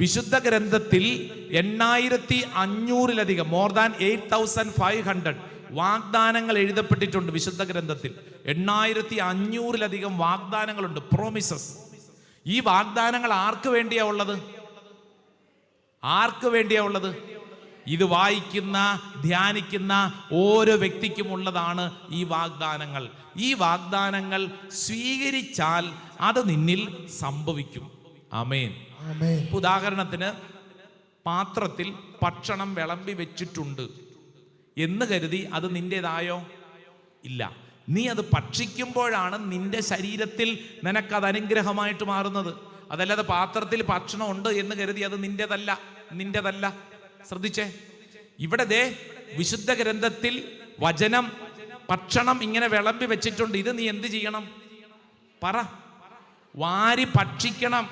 വിശുദ്ധ ഗ്രന്ഥത്തിൽ 8500-ലധികം, more than 8500 വാഗ്ദാനങ്ങൾ എഴുതപ്പെട്ടിട്ടുണ്ട്. വിശുദ്ധ ഗ്രന്ഥത്തിൽ 8500-ലധികം വാഗ്ദാനങ്ങളുണ്ട്, പ്രോമിസസ്. ഈ വാഗ്ദാനങ്ങൾ ആർക്ക് വേണ്ടിയാ ഉള്ളത്? ആർക്ക് വേണ്ടിയാ ഉള്ളത്? ഇത് വായിക്കുന്ന, ധ്യാനിക്കുന്ന ഓരോ വ്യക്തിക്കും ഉള്ളതാണ് ഈ വാഗ്ദാനങ്ങൾ. ഈ വാഗ്ദാനങ്ങൾ സ്വീകരിച്ചാൽ അത് നിന്നിൽ സംഭവിക്കും. ആമേൻ. ഉദാഹരണത്തിന്, പാത്രത്തിൽ ഭക്ഷണം വിളമ്പി വെച്ചിട്ടുണ്ട് എന്ന് കരുതി അത് നിന്റേതായോ? ഇല്ല. നീ അത് ഭക്ഷിക്കുമ്പോഴാണ് നിന്റെ ശരീരത്തിൽ നിനക്കത് അനുഗ്രഹമായിട്ട് മാറുന്നത്. അതല്ലാതെ പാത്രത്തിൽ ഭക്ഷണം ഉണ്ട് എന്ന് കരുതി അത് നിന്റേതല്ല. ശ്രദ്ധിച്ചേ, ഇവിടെ ദേ വിശുദ്ധ ഗ്രന്ഥത്തിൽ വചനം, ഭക്ഷണം ഇങ്ങനെ വിളമ്പി വെച്ചിട്ടുണ്ട്. ഇത് നീ എന്ത് ചെയ്യണം? പറ. വാരി ഭക്ഷിക്കണം.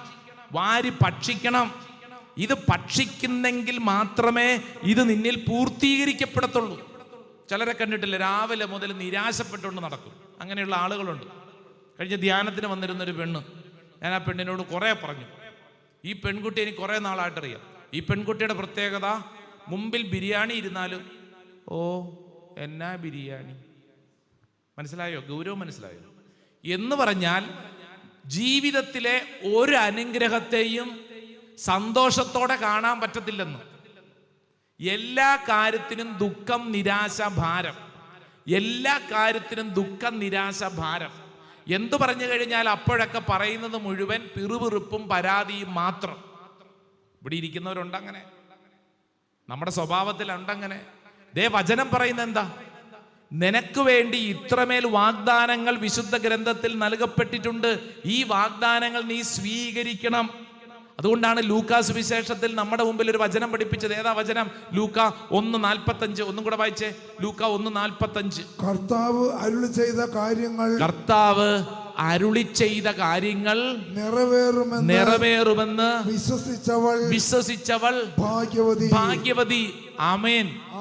ഇത് ഭക്ഷിക്കുന്നെങ്കിൽ മാത്രമേ ഇത് നിന്നിൽ പൂർത്തീകരിക്കപ്പെടത്തുള്ളൂ. ചിലരെ കണ്ടിട്ടില്ല, രാവിലെ മുതൽ നിരാശപ്പെട്ടുകൊണ്ട് നടക്കും. അങ്ങനെയുള്ള ആളുകളുണ്ട്. കഴിഞ്ഞ ധ്യാനത്തിന് വന്നിരുന്നൊരു പെണ്ണ്, ഞാൻ ആ പെണ്ണിനോട് കുറേ പറഞ്ഞു. ഈ പെൺകുട്ടി എനിക്ക് കുറേ നാളായിട്ടറിയാം. ഈ പെൺകുട്ടിയുടെ പ്രത്യേകത, മുമ്പിൽ ബിരിയാണി ഇരുന്നാലും ഓ എന്നാ ബിരിയാണി, മനസ്സിലായോ? ഗൗരവം മനസ്സിലായോ? എന്ന് പറഞ്ഞാൽ ജീവിതത്തിലെ ഒരു അനുഗ്രഹത്തെയും സന്തോഷത്തോടെ കാണാൻ പറ്റത്തില്ലെന്ന്. എല്ലാ കാര്യത്തിനും ദുഃഖം, നിരാശ, ഭാരം. എല്ലാ കാര്യത്തിനും ദുഃഖം, നിരാശ, ഭാരം. എന്തു പറഞ്ഞു കഴിഞ്ഞാൽ അപ്പോഴൊക്കെ പറയുന്നത് മുഴുവൻ പിറുപിറുപ്പും പരാതിയും മാത്രം. ഇവിടെ ഇരിക്കുന്നവരുണ്ടങ്ങനെ, നമ്മുടെ സ്വഭാവത്തിലുണ്ടങ്ങനെ. ദേ വചനം പറയുന്നത് എന്താ? നിനക്ക് വേണ്ടി ഇത്രമേൽ വാഗ്ദാനങ്ങൾ വിശുദ്ധ ഗ്രന്ഥത്തിൽ നൽകപ്പെട്ടിട്ടുണ്ട്. ഈ വാഗ്ദാനങ്ങൾ നീ സ്വീകരിക്കണം. അതുകൊണ്ടാണ് ലൂക്കാ സുവിശേഷത്തിൽ നമ്മുടെ മുമ്പിൽ ഒരു വചനം പഠിപ്പിച്ചത്. ഏതാ വചനം? ലൂക്ക 1:45. ഒന്നും കൂടെ വായിച്ചേ. ലൂക്ക 1:45. കർത്താവ് അരുളി ചെയ്ത കാര്യങ്ങൾ നിറവേറുമെന്ന് വിശ്വസിച്ചവൾ ഭാഗ്യവതി. ആമേൻ.